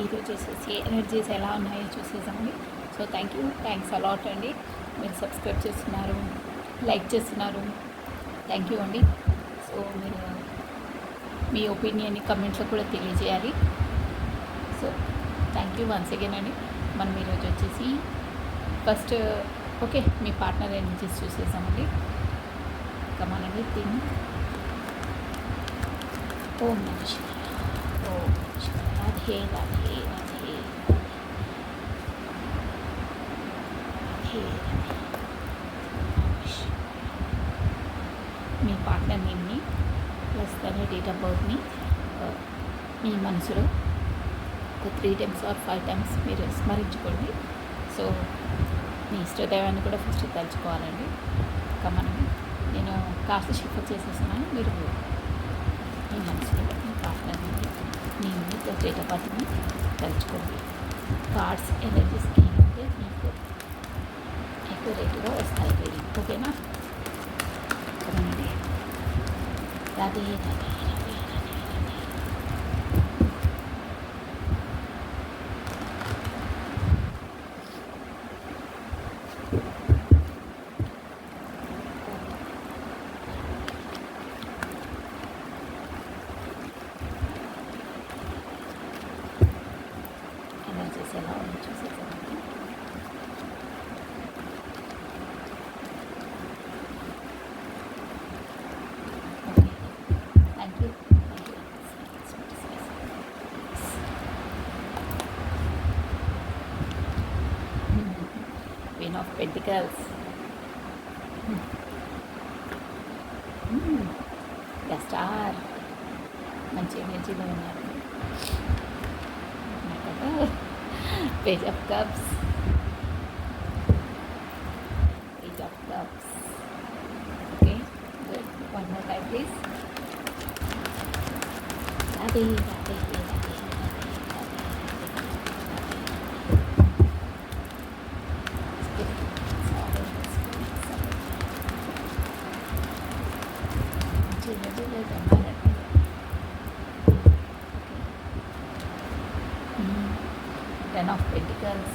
ఈరోజు వచ్చేసి ఎనర్జీస్ ఎలా ఉన్నాయో చూసేసామండి. సో థ్యాంక్స్ అలాట్ అండి. మీరు సబ్స్క్రైబ్ చేస్తున్నారు, లైక్ చేస్తున్నారు, థ్యాంక్ యూ అండి. సో మీరు మీ ఒపీనియన్ని కమెంట్స్లో కూడా తెలియజేయాలి. So thank you once again అండి. మనం ఈరోజు వచ్చేసి ఫస్ట్ ఓకే మీ పార్ట్నర్ ఎనర్జీస్ చూసేసామండి. కమానండి తిని ఓం నమ శివాయ, ఓం నమ శివాయ, రాధే రాధే రాధే రాధే రాధే. మీ పార్ట్నర్ నేమ్ని ప్లస్ తన డేట్ ఆఫ్ బర్త్ని మీ మనసులో ఒక 3 times or 5 times మీరు స్మరించుకోండి. సో మీ ఇష్టదైవాన్ని కూడా ఫస్ట్ తలుచుకోవాలండి. కమనండి నేను కాస్త షిఫ్ట్ చేసేస్తున్నాను. మీరు మీ మనసులో మీ పార్ట్నర్ని మీ డేట్ ఆఫ్ బర్త్ని తలుచుకోండి. కార్డ్స్ ఎనర్జీస్కి అంటే మీకు యాక్యురేట్గా వస్తాయి రీడింగ్. ఓకేనా? కమనండి రాధే రాధే రాధే రాధే రాధే. ఎనర్జీస్ ఎలా ఉందో చూసేసామండి. Okay thank you. Queen of Pentacles, the star, మంచి ఎనర్జీలో ఉన్నారు. Page of cups, page of cups. Okay good. One more time please. Radhe Radhe Radhe Ten of Pentacles.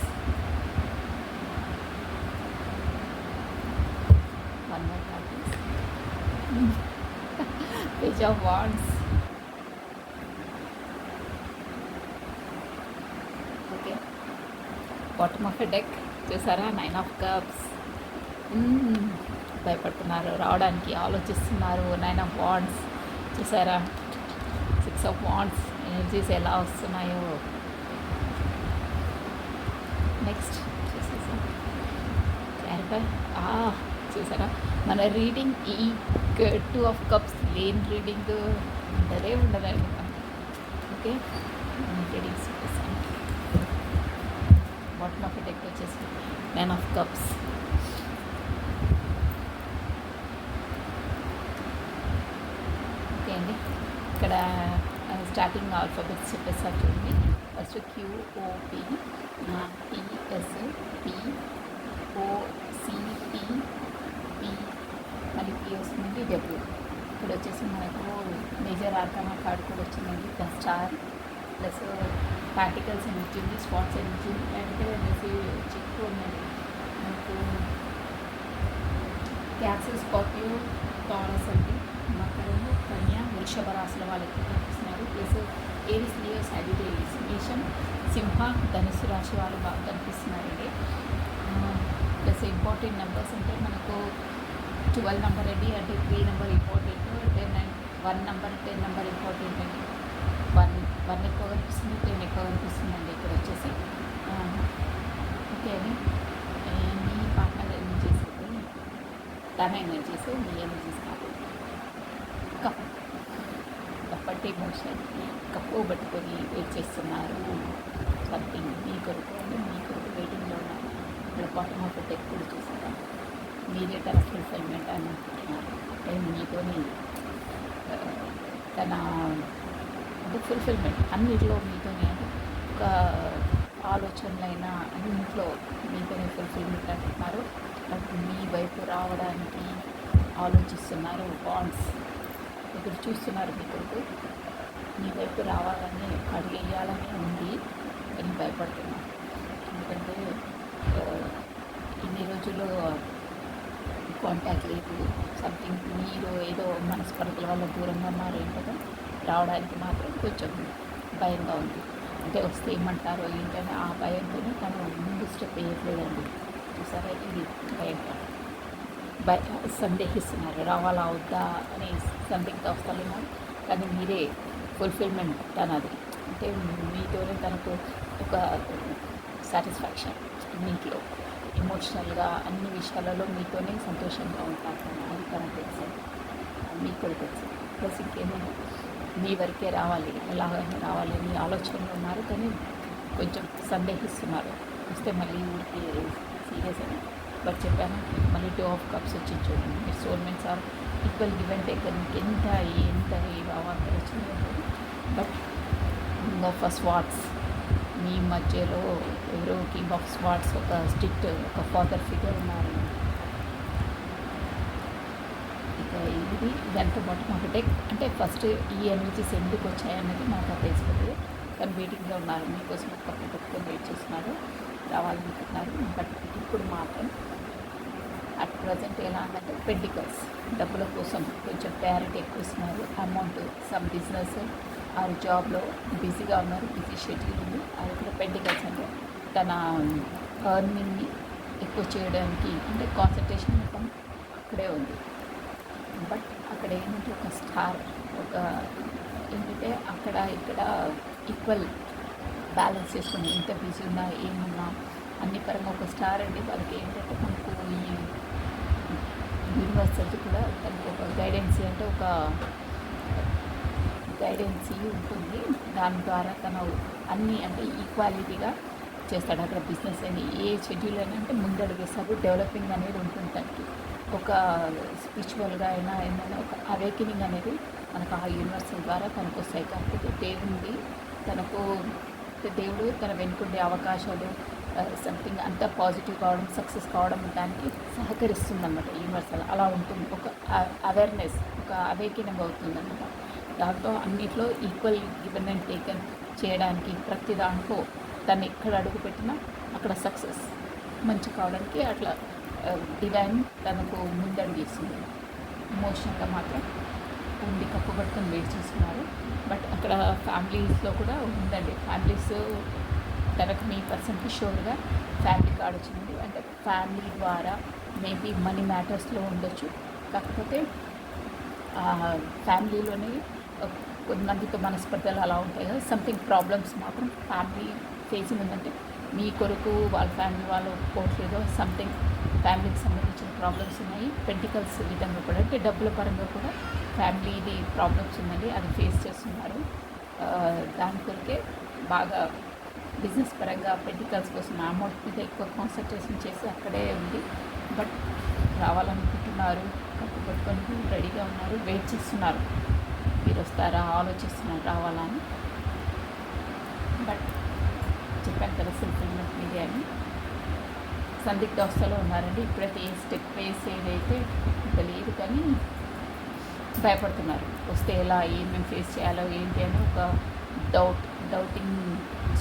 One more card, please. Page of Wands. Okay. Bottom of a deck. చూసారా? 9 of Cups. భయపడుతున్నారు రావడానికి, ఆలోచిస్తున్నారు. 9 of Wands. చూసారా? 6 of Wands. Energies ఎలా వస్తున్నాయో next చూసేసా clarify. చూసారా మన reading ఈ 2 of Cups లేని రీడింగ్ ఉండదండి మనకి. ఓకే రీడింగ్స్ చూపిస్తాను. బాటమ్ ఆఫ్ డెక్ వచ్చేసి 9 of Cups. ఓకే అండి, ఇక్కడ స్టార్టింగ్ ఆల్ఫాబెట్స్ చెప్పేసారు చూడండి. First QOP, PS, POCP, P, మళ్ళీ P వస్తుంది, W. ఇప్పుడు వచ్చేసి మనకు మేజర్ ఆర్కానా కార్డ్ కూడా వచ్చిందండి. The star plus particles energy ఉంది, స్పాట్స్ ఎనర్జీ ఉంది. పార్టికల్ ఎనర్జీ ఎక్కువ ఉందండి మనకు. క్యాన్సర్, స్కార్పియో, టారస్ అండి, మకరము, కన్య, వృషభ రాశుల వాళ్ళకి కనిపిస్తున్నారు. ప్లస్ ఏరిస్, లియో, సాజిటేరియస్, మేషం, సింహ, ధనుసు రాశి వాళ్ళు బాగా కనిపిస్తున్నారండి. ప్లస్ ఇంపార్టెంట్ నెంబర్స్ అంటే మనకు 12 నెంబర్ అండి, అంటే 3 number important, 10 and 1 number 10 number important అండి. 1 ఎక్కువ కనిపిస్తుంది, 10 ఎక్కువ కనిపిస్తుందండి ఇక్కడ వచ్చేసి. ఓకే అండి, మీ పార్ట్నర్ ఎనర్జీస్ తన ఎనర్జీస్ మీ ఎనర్జీస్ కాదు. కప్పటి ఎమోషన్ కప్పు పట్టుకొని వెయిట్ చేస్తున్నారు. సంథింగ్ మీ కొరకు అంటే మీ కొరకు వెయిటింగ్లో ఉన్నారు. ఇక్కడ బాటమ్ ఆఫ్ డెక్ కూడా చూసారా? మీరే తన ఫుల్ఫిల్మెంట్ అని అనుకుంటున్నారు. మీతోని తన అంటే ఫుల్ఫిల్మెంట్ అన్నింటిలో మీతోనే, అంటే ఒక ఆలోచనలైనా అన్నింటిలో మీతోనే ఫుల్ఫిల్మెంట్ అంటున్నారు. బట్ మీ వైపు రావడానికి ఆలోచిస్తున్నారు. బాండ్స్ ఎదురు చూస్తున్నారు. మీ కొరకు మీ వైపు రావాలని అడిగేయాలని ఉంది. అందుకని భయపడుతున్నాను. ఎందుకంటే ఇన్ని రోజులు కాంటాక్ట్ లేదు, సంథింగ్ మీరు ఏదో మనస్పర్ధల వల్ల దూరంగా ఉన్నారు ఏంటో రావడానికి మాత్రం కొంచెం భయంగా ఉంది. అంటే వస్తే ఏమంటారో ఏంటని ఆ భయంతోనే తను ముందు స్టెప్ వేయట్లేదండి. చూసారా, ఇది సందేహిస్తున్నారు రావాలా వద్దా అని సందిగ్ధ అవస్థలు ఉన్నారు. కానీ మీరే ఫుల్ఫిల్మెంట్ తనది, అంటే మీతోనే తనకు ఒక సాటిస్ఫాక్షన్, మీట్లో ఎమోషనల్గా అన్ని విషయాలలో మీతోనే సంతోషంగా ఉంటారు తను. అది తనకు తెలుసు, మీకు కూడా తెలుసు. ప్లస్ ఇంకేమైనా మీ వరకే రావాలి, ఎలాగైనా రావాలి అని ఆలోచనలు ఉన్నారు. కానీ కొంచెం సందేహిస్తున్నారు, వస్తే మళ్ళీ ఊరికి సీరియస్ అని. బట్ చెప్పాను, మళ్ళీ 2 ఆఫ్ కప్స్ వచ్చి చూడండి. మీరు soulmates are equal give and take. మీకు ఎంత అవాంతలు వచ్చినాయి. బట్ కింగ్ ఆఫ్ స్వార్డ్స్ మీ మధ్యలో ఎవరో కింగ్ ఆఫ్ స్వార్డ్స్ ఒక స్ట్రిక్ట్ ఒక ఫాదర్ ఫిగర్ ఉన్నారు. ఇక ఇదంతా పాటు మాకు అంటే ఫస్ట్ ఈ ఎనర్జీస్ ఎందుకు వచ్చాయన్నది మాకు తెలిసిపోతుంది. కానీ వెయిటింగ్లో ఉన్నారు, మీకోసం కప్పు పెట్టుకొని వెయిట్ చేస్తున్నారు, రావాలనుకుంటున్నారు. బట్ ఇప్పుడు మాత్రం అట్ ప్రజెంట్ ఎలా ఉందంటే పెంటికల్స్ డబ్బుల కోసం కొంచెం ప్రయారిటీ ఎక్కువ ఇస్తున్నారు. అమౌంట్ సమ్ బిజినెస్ ఆరు జాబ్లో బిజీగా ఉన్నారు, బిజీ షెడ్యూల్ ఉంది. అది కూడా పెంటికల్స్ అంటే తన ఎర్నింగ్ని ఎక్కువ చేయడానికి అంటే కాన్సన్ట్రేషన్ మొత్తం అక్కడే ఉంది. బట్ అక్కడ ఏంటంటే ఒక స్టార్, ఒక ఏంటంటే అక్కడ ఇక్కడ ఈక్వల్ బ్యాలెన్స్ చేసుకుని ఎంత బిజీ ఉన్నా ఏమున్నా అన్ని పరంగా ఒక స్టార్ అండి. వాళ్ళకి ఏంటంటే మనకు ఈ యూనివర్సల్కి కూడా తనకు ఒక గైడెన్సీ అంటే ఒక గైడెన్సీ ఉంటుంది. దాని ద్వారా తను అన్నీ అంటే ఈక్వాలిటీగా చేస్తాడు. అక్కడ బిజినెస్ అని ఏ షెడ్యూల్ అయినా అంటే ముందడుగేస్తాడు. డెవలపింగ్ అనేది ఉంటుంది తనకి. ఒక స్పిరిచువల్గా అయినా ఏమైనా ఒక అవేకినింగ్ అనేది మనకు ఆ యూనివర్సల్ ద్వారా తనకు వస్తాయి. కాకపోతే దేవుడి తనకు దేవుడు తన వెనుకుండే అవకాశాలు సంథింగ్ అంతా పాజిటివ్ కావడం, సక్సెస్ కావడం దానికి సహకరిస్తుంది అన్నమాట యూనివర్సల్. అలా ఉంటుంది, ఒక అవేర్నెస్, ఒక అవేకినింగ్ అవుతుంది అన్నమాట. దాంతో అన్నిట్లో ఈక్వల్ గివెన్ అండ్ టేకన్ చేయడానికి ప్రతి దాంట్లో తను ఎక్కడ అడుగు పెట్టినా అక్కడ సక్సెస్ మంచి కావడానికి అట్లా డివైన్ తనకు ముందడుగేస్తుంది. ఎమోషనల్గా మాత్రం ఉండి కప్పుబట్టుకొని వెయిట్ చేస్తున్నారు. బట్ అక్కడ ఫ్యామిలీస్లో కూడా ఉందండి. ఫ్యామిలీస్ తనకు మీ పర్సన్కి షూర్గా ఫ్యామిలీ కార్డ్ వచ్చింది. అంటే ఫ్యామిలీ ద్వారా మేబీ మనీ మ్యాటర్స్లో ఉండొచ్చు. కాకపోతే ఫ్యామిలీలోనే కొంతమందితో మనస్పర్ధలు అలా ఉంటాయి కదా, సంథింగ్ ప్రాబ్లమ్స్ మాత్రం ఫ్యామిలీ ఫేసింగ్ ఉందంటే మీ కొరకు వాళ్ళ ఫ్యామిలీ వాళ్ళు ఒప్పుకోవట్లేదో సంథింగ్ ఫ్యామిలీకి సంబంధించిన ప్రాబ్లమ్స్ ఉన్నాయి. పెంటికల్స్ విధంగా కూడా అంటే డబ్బుల పరంగా కూడా ఫ్యామిలీది ప్రాబ్లమ్స్ ఉందండి, అది ఫేస్ చేస్తున్నారు. దాని కొరకే బాగా బిజినెస్ పరంగా పెంటికల్స్ కోసం అమౌంట్ మీద ఎక్కువ కాన్సన్ట్రేషన్ చేసి అక్కడే ఉంది. బట్ రావాలనుకుంటున్నారు, కట్టుబట్టుకొని రెడీగా ఉన్నారు, వెయిట్ చేస్తున్నారు. మీరు వస్తారా ఆలోచిస్తున్నారు రావాలా అని. బట్ చెప్పాను కదా ఫుల్ఫిల్మెంట్ మీదే అని. సందిగ్ధ అవస్థలో ఉన్నారండి. ఇప్పుడైతే ఏ స్టెప్ వేసేదైతే ఇంకా లేదు, కానీ భయపడుతున్నారు. వస్తే ఎలా ఏమేమి ఫేస్ చేయాలో ఏంటి అని ఒక డౌటింగ్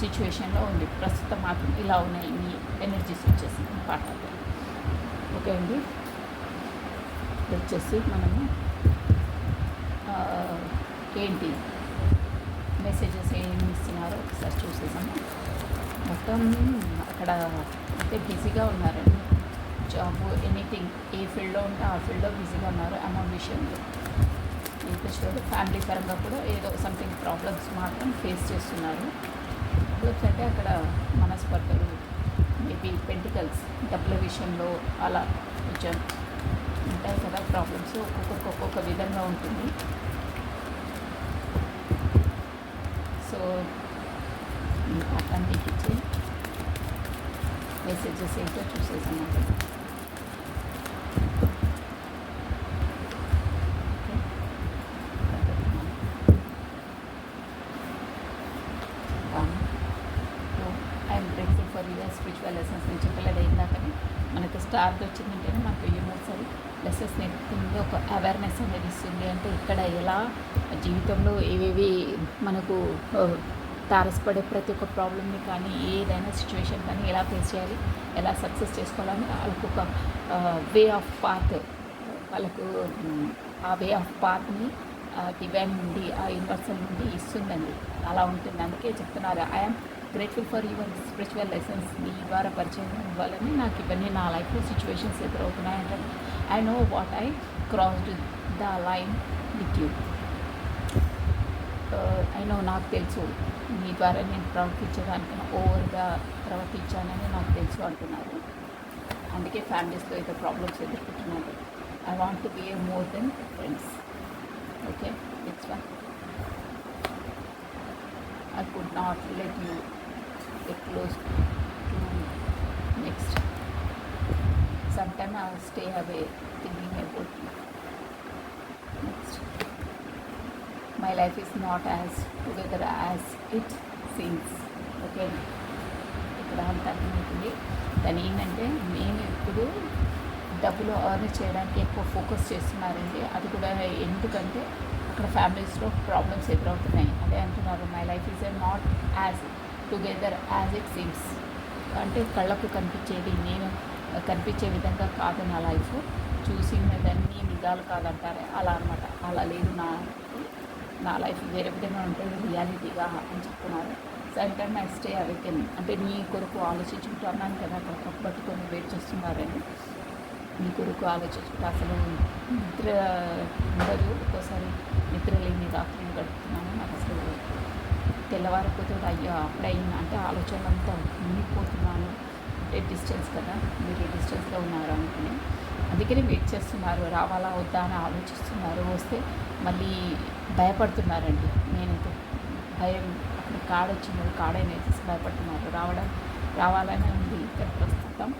సిచ్యువేషన్లో ఉంది. ప్రస్తుతం మాత్రం ఇలా ఉన్నాయి మీ ఎనర్జీస్ వచ్చేసి పాటలు. ఓకే అండి, వచ్చేసి మనము ఏంటి మెసేజెస్ ఏమి ఇస్తున్నారో ఒకసారి చూసేసాము. మొత్తం అక్కడ అయితే బిజీగా ఉన్నారండి. జాబ్ ఎనీథింగ్ ఏ ఫీల్డ్లో ఉంటే ఆ ఫీల్డ్లో బిజీగా ఉన్నారు. అమౌంట్ విషయంలో చూడండి, ఫ్యామిలీ పరంగా కూడా ఏదో సంథింగ్ ప్రాబ్లమ్స్ మాత్రం ఫేస్ చేస్తున్నారు. ప్రాబ్లమ్స్ అంటే అక్కడ మనస్పర్ధలు, మేబీ పెంటికల్స్ డబ్బుల విషయంలో అలా కొంచెం ఉంటాయి కదా ప్రాబ్లమ్స్. ఒక్కొక్కరికి ఒక్కొక్క విధంగా ఉంటుంది. సో ఈ పాఠాన్ని ఇచ్చి మెసేజెస్ ఏంటో చూసేసామంటే I'm grateful for your spiritual lessons. నేను చెప్పలేదు ఇందాకని మనకు స్టార్ట్ వచ్చిందంటేనే మనకు యూనివర్సల్ లెసన్స్ నేర్పుతుంది, ఒక అవేర్నెస్ అనేది ఇస్తుంది. అంటే ఇక్కడ ఎలా జీవితంలో ఏవేవి మనకు తారసపడే ప్రతి ఒక్క ప్రాబ్లమ్ని కానీ ఏదైనా సిచ్యువేషన్ కానీ ఎలా ఫేస్ చేయాలి, ఎలా సక్సెస్ చేసుకోవాలని వాళ్ళకు ఒక వే ఆఫ్ పాత్, వాళ్ళకు ఆ వే ఆఫ్ పాత్ని డివైన్ నుండి, ఆ యూనివర్సల్ నుండి ఇస్తుందండి. అలా ఉంటుంది. అందుకే చెప్తున్నారు, I'm grateful for your spiritual lessons. మీ ద్వారా పరిచయం ఇవ్వాలని నాకు ఇవన్నీ నా లైఫ్లో సిచ్యువేషన్స్ ఎదురవుతున్నాయంటే I know what I crossed the line with you. I know, నాకు తెలుసు మీ ద్వారా నేను ప్రవర్తించేదానికన్నా ఓవర్గా ప్రవర్తించానని నాకు తెలుసు అంటున్నారు. అందుకే ఫ్యామిలీస్లో ఏదో ప్రాబ్లమ్స్ ఎదుర్కొంటున్నారు. I want to be a more than friends. Okay, next one. I could not let you get close to next. Sometime I'll stay away thinking about you. Next. My life is not as together as it seems. Okay, ఇక్కడ అంత అర్థమవుతుంది. దాని ఏంటంటే నేను ఇప్పుడు డబ్బులు earn చేయడానికి ఎక్కువ ఫోకస్ చేస్తున్నారండి. అది కూడా ఎందుకంటే అక్కడ ఫ్యామిలీస్లో ప్రాబ్లమ్స్ ఎదురవుతున్నాయి. అదే అంటున్నారు, my life is not as together as it seems. అంటే కళ్ళకు కనిపించేది నేను కనిపించే విధంగా కాదు నా లైఫ్, చూసినదన్నీ నిజాలు కాదంటారే అలా అనమాట. అలా లేదు నా లైఫ్ వేరే విధంగా ఉంటుంది రియాలిటీగా అని చెప్తున్నారు. సమ్ ఐ స్టే అవేకెన్, అంటే నీ కొరకు ఆలోచించుకుంటూ అన్నాను కదా, అక్కడ కప్పు పట్టుకొని వెయిట్ చేస్తున్నారండి. మీ కొరకు ఆలోచించుకుంటే అసలు నిద్ర ఉండదు. ఒక్కోసారి నిద్ర లేని రాత్రిని గడుపుతున్నాను. నాకు అసలు తెల్లవారిపోతే అయ్యో అప్పుడైంది అంటే ఆలోచనలంతా మునిగిపోతున్నాను. అంటే డిస్టెన్స్ కదా, మీరు డిస్టెన్స్లో ఉన్నారు అనుకుని అందుకని వెయిట్ చేస్తున్నారు. రావాలా వద్దా అని ఆలోచిస్తున్నారు. వస్తే మళ్ళీ భయపడుతున్నారండి. నేను భయం, అక్కడ కాడొచ్చినది కాడనేసి భయపడుతున్నారు. రావాలని ఉంది ఇక్కడ ప్రస్తుతం.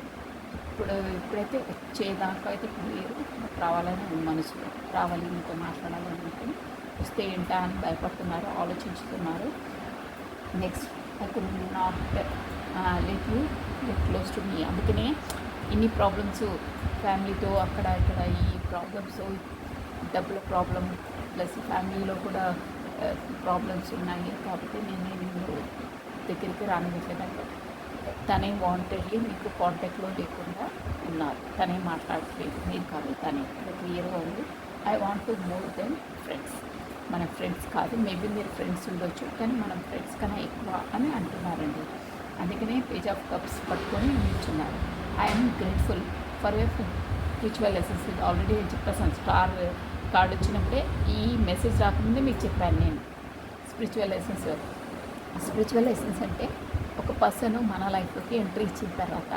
ఇప్పుడైతే వచ్చేదాకా అయితే లేరు. రావాలని మనసులో రావాలి, మీతో మాట్లాడాలని అనుకుని వస్తే ఏంటా అని భయపడుతున్నారు, ఆలోచించుతున్నారు. Next, I could not let you get close to me. అందుకనే ఇన్ని ప్రాబ్లమ్స్ ఫ్యామిలీతో అక్కడ ఇక్కడ ఈ ప్రాబ్లమ్స్, డబ్బుల ప్రాబ్లం ప్లస్ ఫ్యామిలీలో కూడా ప్రాబ్లమ్స్ ఉన్నాయి. కాబట్టి నేను దగ్గరికి రానివ్వట్లేదంటే తనే వాంటెడ్లీ మీకు కాంటాక్ట్లో లేకుండా ఉన్నారు. తనే మాట్లాడట్లేదు, మీరు కాదు తనే. క్లియర్గా ఉంది. I want to more than friends. మన ఫ్రెండ్స్ కాదు, మేబీ మీరు ఫ్రెండ్స్ ఉండొచ్చు కానీ మనం ఫ్రెండ్స్ కన్నా ఎక్కువ అని అంటున్నారండి. అందుకనే పేజ్ ఆఫ్ కప్స్ పట్టుకొని నిల్చున్నారు. I'm grateful for your spiritual lessons. ఇది ఆల్రెడీ నేను చెప్పేసాను. స్టార్ కార్డ్ వచ్చినప్పుడే ఈ మెసేజ్ రాకముందే మీకు చెప్పాను నేను. స్పిరిచువల్ లెసన్స్ అంటే ఒక పర్సన్ మన లైఫ్లోకి ఎంట్రీ ఇచ్చిన తర్వాత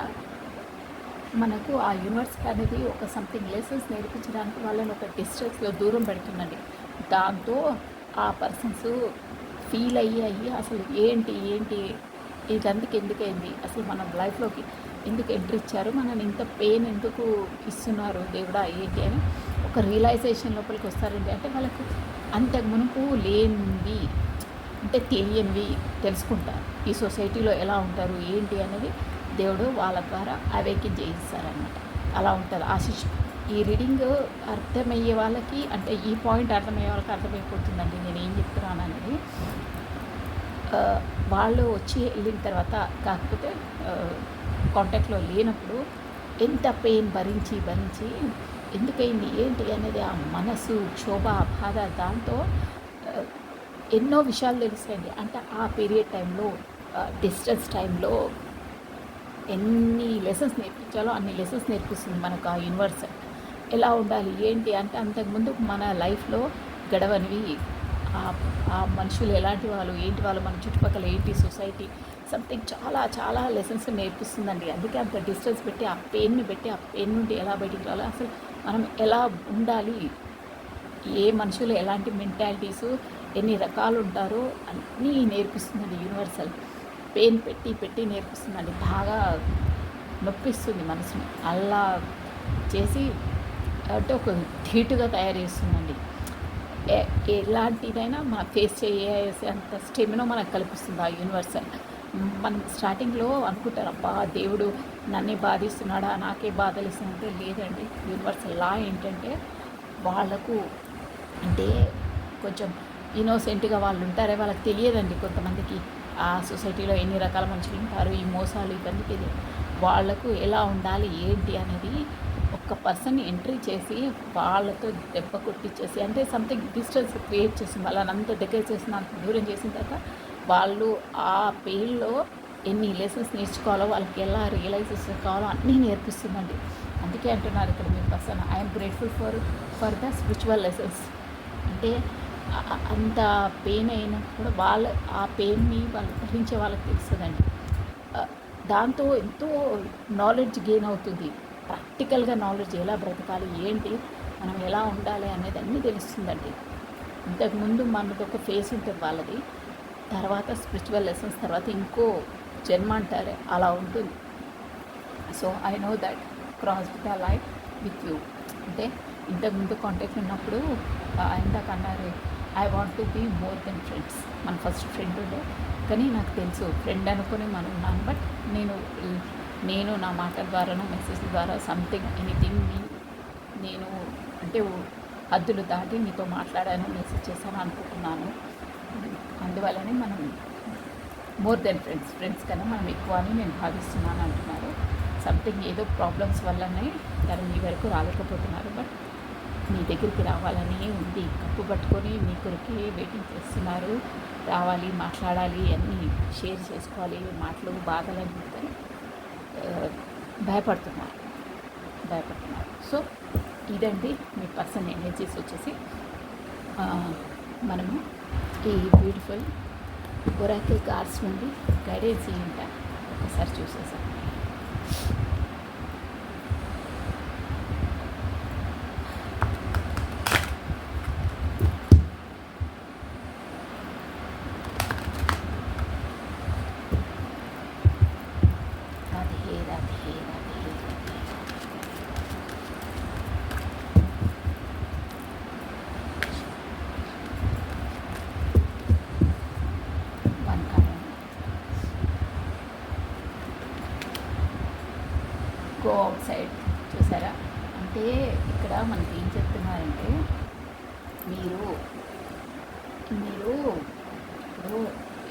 మనకు ఆ యూనివర్స్ అనేది ఒక సంథింగ్ లెసన్స్ నేర్పించడానికి వాళ్ళని ఒక డిస్టెన్స్లో దూరం పెడుతుందండి. దాంతో ఆ పర్సన్స్ ఫీల్ అయ్యి అసలు ఏంటి ఇదందుకు ఎందుకైంది, అసలు మన లైఫ్లోకి ఎందుకు ఎంట్రీ ఇచ్చారు, మనని ఇంత పెయిన్ ఎందుకు ఇస్తున్నారు దేవుడా ఏంటి అని ఒక రియలైజేషన్ లోపలికి వస్తారండి. అంటే వాళ్ళకు అంతకు మునుపు లేనివి, అంటే తెలియనివి తెలుసుకుంటారు. ఈ సొసైటీలో ఎలా ఉంటారు ఏంటి అనేది దేవుడు వాళ్ళ ద్వారా అవేకిన్ చేయిస్తారనమాట. అలా ఉంటుంది ఆశిష్. ఈ రీడింగ్ అర్థమయ్యే వాళ్ళకి, అంటే ఈ పాయింట్ అర్థమయ్యే వాళ్ళకి అర్థమైపోతుందండి నేను ఏం చెప్తున్నాను అనేది. వాళ్ళు వచ్చి వెళ్ళిన తర్వాత కాకపోతే కాంటాక్ట్లో లేనప్పుడు ఎంత పెయిన్ భరించి ఎందుకైంది ఏంటి అనేది ఆ మనసు క్షోభ బాధ, దాంతో ఎన్నో విషయాలు తెలుస్తాయండి. అంటే ఆ పీరియడ్ టైంలో, డిస్టెన్స్ టైంలో ఎన్ని లెసన్స్ నేర్పించాలో అన్ని లెసన్స్ నేర్పిస్తుంది మనకు ఆ యూనివర్స్. ఎలా ఉండాలి ఏంటి అంటే అంతకుముందు మన లైఫ్లో గడవనివి, ఆ మనుషులు ఎలాంటి వాళ్ళు ఏంటి వాళ్ళు, మన చుట్టుపక్కల ఏంటి సొసైటీ, సంథింగ్ చాలా చాలా లెసన్స్ నేర్పిస్తుందండి. అందుకే అంత డిస్టెన్స్ పెట్టి ఆ పెయిన్ నుండి ఎలా బయటికి రావాలి, అసలు మనం ఎలా ఉండాలి, ఏ మనుషులు ఎలాంటి మెంటాలిటీసు ఎన్ని రకాలు ఉంటారో అన్నీ నేర్పిస్తుందండి యూనివర్సల్. పెయిన్ పెట్టి నేర్పిస్తుందండి. బాగా నొప్పిస్తుంది మనసుని. అలా చేసి అంటే ఒక ధీటుగా తయారు చేస్తుందండి. ఎలాంటిదైనా మనం ఫేస్ చేసేంత స్టెమినో మనకు కల్పిస్తుంది ఆ యూనివర్సల్. మనం స్టార్టింగ్లో అనుకుంటారు, అబ్బా దేవుడు నన్నే బాధిస్తున్నాడా, నాకే బాధలు ఇస్తుందంటే లేదండి. యూనివర్సల్ లా ఏంటంటే వాళ్ళకు, అంటే కొంచెం ఇన్నోసెంట్గా వాళ్ళు ఉంటారే, వాళ్ళకి తెలియదండి కొంతమందికి ఆ సొసైటీలో ఎన్ని రకాల మనుషులు ఉంటారు, ఈ మోసాలు ఇవన్నీ తెలియదు. వాళ్లకు ఎలా ఉండాలి ఏంటి అనేది ఒక్క పర్సన్ ఎంట్రీ చేసి వాళ్ళతో దెబ్బ కొట్టించేసి, అంటే సంథింగ్ డిస్టెన్స్ క్రియేట్ చేసింది. వాళ్ళని అంత దగ్గర చేసిన, అంత దూరం చేసిన తర్వాత వాళ్ళు ఆ పెయిన్లో ఎన్ని లెసన్స్ నేర్చుకోవాలో, వాళ్ళకి ఎలా రియలైజేషన్ కావాలో అన్నీ నేర్పిస్తుందండి. అందుకే అంటున్నారు ఇక్కడ మీ person, I'm grateful for the spiritual lessons. అంటే అంత పెయిన్ అయినా కూడా ఆ పెయిన్ని వాళ్ళు భరించే వాళ్ళకి తెలుస్తుందండి. దాంతో ఎంతో నాలెడ్జ్ గెయిన్ అవుతుంది. ప్రాక్టికల్గా నాలెడ్జ్ ఎలా బ్రతకాలి, ఏంటి, మనం ఎలా ఉండాలి అనేది అన్నీ తెలుస్తుందండి. ఇంతకుముందు మనది ఒక ఫేస్ ఉంటుంది వాళ్ళది, తర్వాత స్పిరిచువల్ లెసన్స్, తర్వాత ఇంకో జన్మ అంటారు, అలా ఉంటుంది. So I know that crossed the life with you. అంటే ఇంతకుముందు కాంటాక్ట్ ఉన్నప్పుడు ఇందాక అన్నారు, I want to be more than friends. మన ఫస్ట్ ఫ్రెండ్ ఉండే, కానీ నాకు తెలుసు ఫ్రెండ్ అనుకుని మనం ఉన్నాను. బట్ నేను నా మాటల ద్వారా, నా మెసేజ్ ద్వారా సంథింగ్ ఎనీథింగ్ నేను అంటే హద్దులు దాటి నీతో మాట్లాడాను, మెసేజ్ చేశాను అనుకుంటున్నాను. అందువల్లనే మనం మోర్ దెన్ ఫ్రెండ్స్ కన్నా మనం ఎక్కువ అని నేను భావిస్తున్నాను అంటున్నారు. సంథింగ్ ఏదో ప్రాబ్లమ్స్ వల్లనే తను మీ వరకు రాలేకపోతున్నారు. బట్ మీ దగ్గరికి రావాలని ఉంది, కప్పు పట్టుకొని మీ కొరికి వెయిటింగ్ చేస్తున్నారు. రావాలి, మాట్లాడాలి, అన్నీ షేర్ చేసుకోవాలి, మాటలు బాధలని చెప్తారు. భయపడుతున్నారు. సో ఇదండి మీ పర్సన్ ఎనర్జీస్ వచ్చేసి. మనము ఈ బ్యూటిఫుల్ ఒరాకిల్ కార్డ్స్ నుండి గైడెన్స్ ఏంటో ఒకసారి చూసేసాం. Go out side. చూసారా, అంటే ఇక్కడ మనకి ఏం చెప్తున్నారంటే, మీరు ఇప్పుడు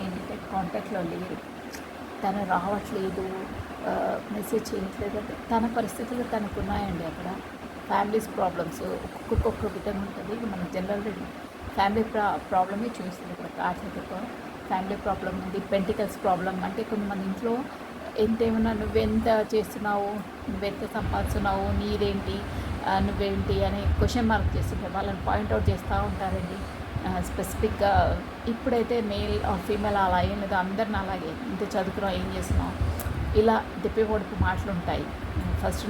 ఏంటంటే కాంటాక్ట్లో లేరు, తను రావట్లేదు, మెసేజ్ చేయట్లేదు అంటే తన పరిస్థితులు తనకు ఉన్నాయండి. అక్కడ ఫ్యామిలీస్ ప్రాబ్లమ్స్ ఒక్కొక్క విధంగా ఉంటుంది. మనం జనరల్ ఫ్యామిలీ ప్రాబ్లమే చూస్తుంది. ఇక్కడ కార్డ్స్ ఫ్యామిలీ ప్రాబ్లం ఉంది. పెంటికల్స్ ప్రాబ్లం అంటే కొంతమంది ఇంట్లో ఎంతేమన్నా నువ్వెంత చేస్తున్నావు, నువ్వెంత సంపాదిస్తున్నావు, నీదేంటి, నువ్వేంటి అని క్వశ్చన్ మార్క్ చేస్తుంటారు. వాళ్ళని పాయింట్అవుట్ చేస్తూ ఉంటారండి. స్పెసిఫిక్గా ఇప్పుడైతే మేల్ ఆర్ ఫీమేల్ అలా ఏం లేదు, అందరిని అలాగే, ఇంత చదువుకున్నావు, ఏం చేస్తున్నావు, ఇలా దెప్పి పొడుపు మాటలు ఉంటాయి. ఫస్ట్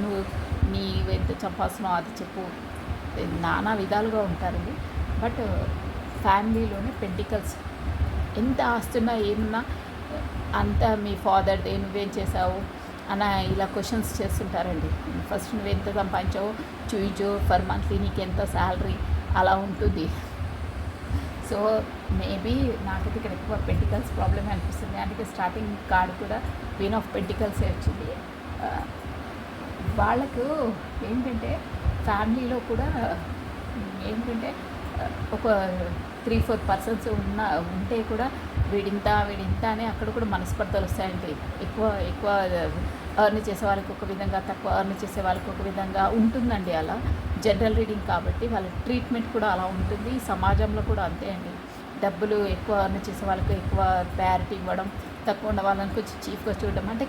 నీవు ఎంత సంపాదిస్తున్నావు అది చెప్పు, నానా విధాలుగా ఉంటారండి. బట్ ఫ్యామిలీలోనే పెంటికల్స్ ఎంత ఆస్తున్నా ఏమున్నా అంతా మీ ఫాదర్దే, నువ్వేం చేసావు అన్న ఇలా క్వశ్చన్స్ చేస్తుంటారండి. ఫస్ట్ నువ్వు ఎంత సంపాదించావు చూయించు, ఫర్ మంత్లీ నీకు ఎంత శాలరీ, అలా ఉంటుంది. సో మేబీ నాకైతే ఇక్కడ ఎక్కువ పెంటికల్స్ ప్రాబ్లమే అనిపిస్తుంది. అందుకే స్టార్టింగ్ కార్డు కూడా క్వీన్ ఆఫ్ పెంటికల్సే వచ్చింది. వాళ్ళకు ఏంటంటే ఫ్యామిలీలో కూడా ఏంటంటే ఒక 3-4 పర్సన్స్ ఉంటే కూడా వీడింత అని అక్కడ కూడా మనస్పర్ధలు వస్తాయండి. ఎక్కువ ఎర్న్ చేసే వాళ్ళకి ఒక విధంగా, తక్కువ ఎర్న్ చేసే వాళ్ళకి ఒక విధంగా ఉంటుందండి. అలా జనరల్ రీడింగ్ కాబట్టి వాళ్ళ ట్రీట్మెంట్ కూడా అలా ఉంటుంది. సమాజంలో కూడా అంతే అండి. డబ్బులు ఎక్కువ ఎర్న్ చేసే వాళ్ళకి ఎక్కువ ప్రయారిటీ ఇవ్వడం, తక్కువ ఉన్న వాళ్ళని కొంచెం చీఫ్గా చూడడం అంటే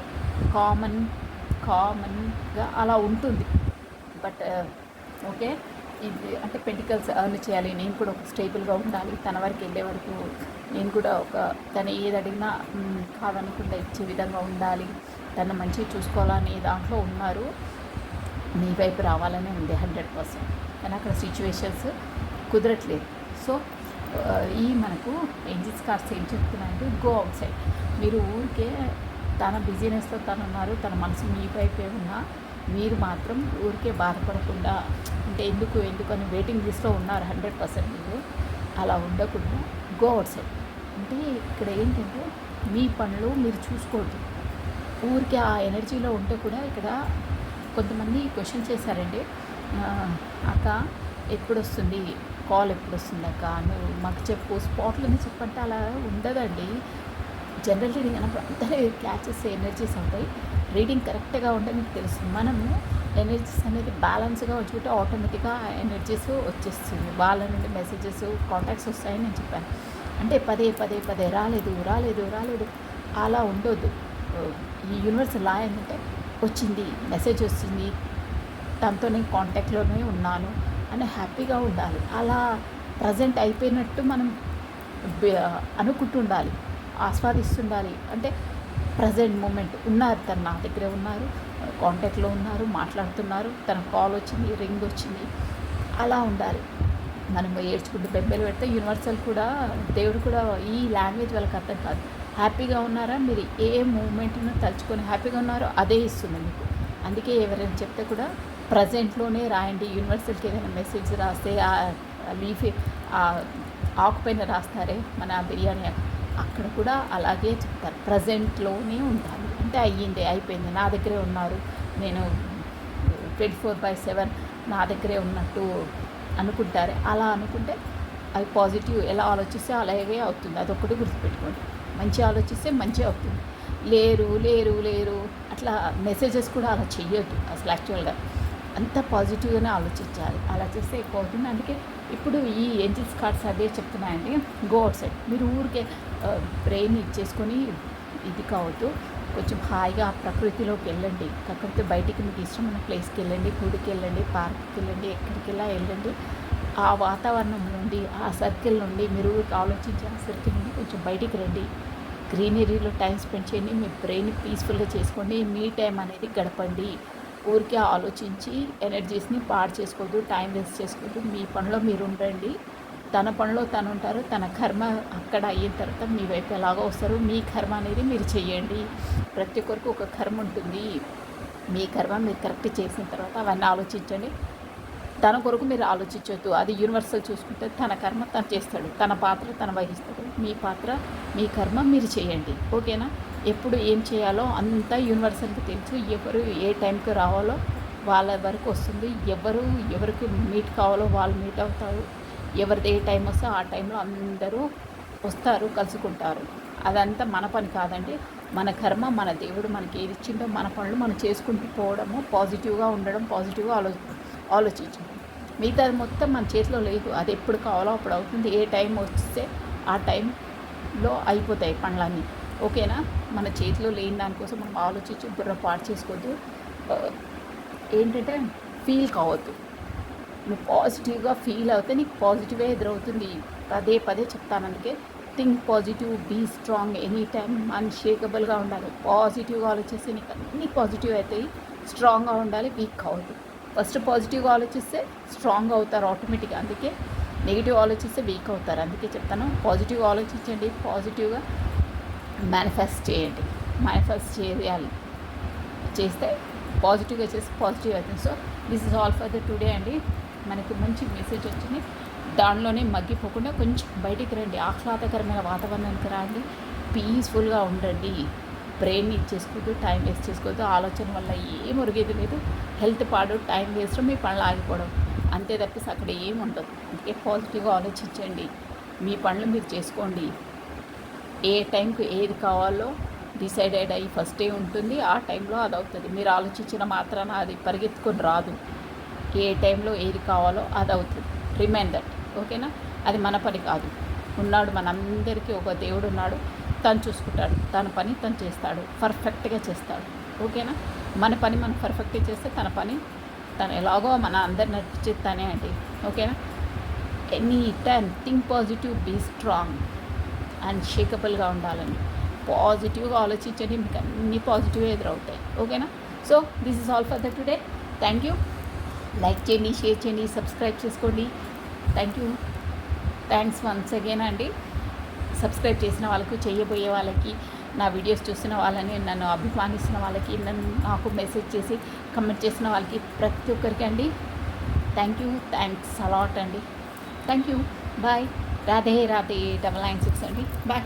కామన్గా అలా ఉంటుంది. బట్ ఓకే, ఇది అంటే పెంటికల్స్ ఎర్న్ చేయాలి, నేను కూడా ఒక స్టేబుల్గా ఉండాలి, తన వరకు వెళ్ళే వరకు నేను కూడా తను ఏది అడిగినా కాదనకుండా ఇచ్చే విధంగా ఉండాలి, తను మంచిగా చూసుకోవాలని దాంట్లో ఉన్నారు. మీ వైపు రావాలనే ఉంది 100%. కానీ అక్కడ సిచ్యువేషన్స్ కుదరట్లేదు. సో మనకు ఏంజిల్స్ కార్డ్స్ ఏం చెప్తున్నాయంటే, గో అవుట్ సైడ్. మీరు ఊరికే తన బిజినెస్లో తను ఉన్నారు, తన మనసు మీ వైపే ఉన్నా మీరు మాత్రం ఊరికే బాధపడకుండా, అంటే ఎందుకు అని వెయిటింగ్ లిస్ట్లో ఉన్నారు 100%. మీరు అలా ఉండకుండా గో అవుట్ సైడ్. అంటే ఇక్కడ ఏంటంటే మీ పనులు మీరు చూసుకోవద్దు, ఊరికే ఆ ఎనర్జీలో ఉంటే కూడా. ఇక్కడ కొంతమంది క్వశ్చన్ చేశారండి, అక్క ఎప్పుడు వస్తుంది కాల్, ఎప్పుడు వస్తుంది అక్క, నువ్వు మాకు చెప్పు, స్పాట్లోనే చెప్పంటే అలా ఉండదండి. జనరల్ రీడింగ్ అన్నప్పుడు అందరూ క్యాచ్ చేసే ఎనర్జీస్ ఉంటాయి. రీడింగ్ కరెక్ట్గా ఉంటే మీకు తెలుస్తుంది. మనము ఎనర్జీస్ అనేది బ్యాలెన్స్గా ఉంచుకుంటే ఆటోమేటిక్గా ఎనర్జీస్ వచ్చేస్తుంది. వాళ్ళ నుండి మెసేజెస్ కాంటాక్ట్స్ వస్తాయని నేను చెప్పాను. అంటే పదే పదే పదే రాలేదు రాలేదు రాలేదు అలా ఉండొద్దు. ఈ యూనివర్సల్ లా ఏంటంటే వచ్చింది, మెసేజ్ వచ్చింది, దాంతో నేను కాంటాక్ట్లోనే ఉన్నాను అని హ్యాపీగా ఉండాలి. అలా ప్రజెంట్ అయిపోయినట్టు మనం అనుకుంటుండాలి, ఆస్వాదిస్తుండాలి. అంటే ప్రజెంట్ మూమెంట్ ఉన్నారు, తను నా దగ్గరే ఉన్నారు, కాంటాక్ట్లో ఉన్నారు, మాట్లాడుతున్నారు, తన కాల్ వచ్చింది, రింగ్ వచ్చింది, అలా ఉండాలి. మనం ఏడ్చుకుంటూ బెంబేలు పెడితే యూనివర్సల్ కూడా, దేవుడు కూడా ఈ లాంగ్వేజ్ వాళ్ళకి అర్థం కాదు. హ్యాపీగా ఉన్నారా, మీరు ఏ మూమెంట్ను తలుచుకొని హ్యాపీగా ఉన్నారో అదే ఇస్తుంది మీకు. అందుకే ఎవరైనా చెప్తే కూడా ప్రజెంట్లోనే రాయండి. యూనివర్సల్కి ఏదైనా మెసేజ్ రాస్తే లీఫ్ ఆకుపైన రాస్తారే మన బిర్యానీ, అక్కడ కూడా అలాగే చెప్తారు, ప్రజెంట్లోనే ఉండాలి. అంటే అయ్యింది, అయిపోయింది, నా దగ్గరే ఉన్నారు, నేను 24/7 నా దగ్గరే ఉన్నట్టు అనుకుంటారు. అలా అనుకుంటే అది పాజిటివ్. ఎలా ఆలోచిస్తే అలాగే అవుతుంది. అదొక్కటి గుర్తుపెట్టుకోండి. మంచి ఆలోచిస్తే మంచి అవుతుంది. లేరు లేరు లేరు అట్లా మెసేజెస్ కూడా అలా చెయ్యొద్దు. అసలు యాక్చువల్గా అంత పాజిటివ్గానే ఆలోచించాలి. అలా చేస్తే ఎక్కువ అవుతుంది. అందుకే ఇప్పుడు ఈ ఏంజిల్స్ కార్డ్స్ అదే చెప్తున్నాయండి. Go out side. మీరు ఊరికే బ్రెయిన్ ఇచ్చేసుకొని ఇది కావద్దు. కొంచెం హాయిగా ప్రకృతిలోకి వెళ్ళండి. కాకపోతే బయటికి మీకు ఇష్టమైన ప్లేస్కి వెళ్ళండి, గుడికి వెళ్ళండి, పార్క్కి వెళ్ళండి, ఎక్కడికి వెళ్ళండి. ఆ వాతావరణం నుండి, ఆ సర్కిల్ నుండి, మీరు ఆలోచించే ఆ సర్కిల్ నుండి కొంచెం బయటికి రండి. గ్రీనరీలో టైం స్పెండ్ చేయండి. మీ బ్రెయిన్ పీస్ఫుల్గా చేసుకోండి. మీ టైం అనేది గడపండి. ఊరికే ఆలోచించి ఎనర్జీస్ని పాడు చేసుకోవద్దు, టైం వేస్ట్ చేసుకోవద్దు. మీ పనిలో మీరు ఉండండి, తన పనిలో తను ఉంటారు. తన కర్మ అక్కడ అయిన తర్వాత మీ వైపు ఎలాగో వస్తారు. మీ కర్మ అనేది మీరు చెయ్యండి. ప్రతి ఒక్కరికి ఒక కర్మ ఉంటుంది. మీ కర్మ మీరు కరెక్ట్ చేసిన తర్వాత అవన్నీ ఆలోచించండి. తన కొరకు మీరు ఆలోచించవద్దు. అది యూనివర్సల్ చూసుకుంటే తన కర్మ తను చేస్తాడు, తన పాత్ర తను వహిస్తాడు. మీ పాత్ర, మీ కర్మ మీరు చేయండి. ఓకేనా? ఎప్పుడు ఏం చేయాలో అంతా యూనివర్సల్కి తెలుసు. ఎవరు ఏ టైంకి రావాలో వాళ్ళ వరకు వస్తుంది. ఎవరికి మీట్ కావాలో వాళ్ళు మీట్ అవుతారు. ఎవరిది ఏ టైం వస్తే ఆ టైంలో అందరూ వస్తారు, కలుసుకుంటారు. అదంతా మన పని కాదండి. మన కర్మ, మన దేవుడు మనకి ఏది ఇచ్చిందో మన పనులు మనం చేసుకుంటూ పోవడము, పాజిటివ్గా ఉండడం, పాజిటివ్గా ఆలోచించడం. మిగతాది మొత్తం మన చేతిలో లేదు. అది ఎప్పుడు కావాలో అప్పుడు అవుతుంది. ఏ టైం వస్తే ఆ టైంలో అయిపోతాయి పనులన్నీ. ఓకేనా? మన చేతిలో లేని దానికోసం మనం ఆలోచించి బుర్ర పాడు చేసుకోవద్దు. ఏంటంటే ఫీల్ కావద్దు. నువ్వు పాజిటివ్గా ఫీల్ అవుతే నీకు పాజిటివే ఎదురవుతుంది. పదే పదే చెప్తాను. అందుకే think positive, be strong, any time అన్షేకబుల్గా ఉండాలి. పాజిటివ్గా ఆలోచిస్తే నీకు అన్నీ పాజిటివ్ అవుతాయి. స్ట్రాంగ్గా ఉండాలి, వీక్ కావద్దు. ఫస్ట్ పాజిటివ్గా ఆలోచిస్తే స్ట్రాంగ్ అవుతారు ఆటోమేటిక్గా. అందుకే నెగిటివ్ ఆలోచిస్తే వీక్ అవుతారు. అందుకే చెప్తాను, పాజిటివ్గా ఆలోచించండి, పాజిటివ్గా మేనిఫెస్ట్ చేయండి. మేనిఫెస్ట్ చేయాలి. చేస్తే పాజిటివ్గా చేస్తే పాజిటివ్ అవుతుంది. So this is all for the today అండి. మనకు మంచి మెసేజ్ వచ్చింది. దానిలోనే మగ్గిపోకుండా కొంచెం బయటికి రండి, ఆహ్లాదకరమైన వాతావరణానికి రండి, పీస్ఫుల్గా ఉండండి. బ్రెయిన్ ఇచ్చేసుకోవద్దు, టైం వేస్ట్ చేసుకోవద్దు. ఆలోచన వల్ల ఏం ఒరిగేది లేదు. హెల్త్ పాడు, టైం వేస్ట్, మీ పనులు ఆగిపోవడం, అంతే తప్పిస్తే అక్కడ ఏం ఉండదు. అందుకే పాజిటివ్గా ఆలోచించండి. మీ పనులు మీరు చేసుకోండి. ఏ టైంకి ఏది కావాలో డిసైడెడ్ అయ్యి ఫస్టే ఉంటుంది. ఆ టైంలో అది అవుతుంది. మీరు ఆలోచించిన మాత్రాన అది పరిగెత్తుకొని రాదు. ఏ టైంలో ఏది కావాలో అది అవుతుంది. రిమైండర్. ఓకేనా? అది మన పని కాదు. ఉన్నాడు, మనందరికీ ఒక దేవుడు ఉన్నాడు. తను చూసుకుంటాడు, తన పని తను చేస్తాడు, పర్ఫెక్ట్గా చేస్తాడు. ఓకేనా? మన పని మనం పర్ఫెక్ట్గా చేస్తే తన పని తను ఎలాగో మన అందరు నడిచేస్తానే అండి. ఓకేనా? Any time think positive, be strong, అన్షేకబుల్గా ఉండాలని పాజిటివ్గా ఆలోచించండి. మీకు అన్ని పాజిటివ్గా ఎదురవుతాయి. ఓకేనా? So this is all for the today. Thank you. Like చేయండి, షేర్ చేయండి, సబ్స్క్రైబ్ చేసుకోండి. Thank you. Thanks once again అండి. సబ్స్క్రైబ్ చేసిన వాళ్ళకు, చేయబోయే వాళ్ళకి, నా వీడియోస్ చూసిన వాళ్ళని, నన్ను అభిమానిస్తున్న వాళ్ళకి, నాకు మెసేజ్ చేసి కమెంట్ చేసిన వాళ్ళకి, ప్రతి ఒక్కరికి అండి థ్యాంక్ యూ. థ్యాంక్స్ అలాట్ అండి. Thank you. Bye. Radhe Radhe. 996 అండి. బాయ్.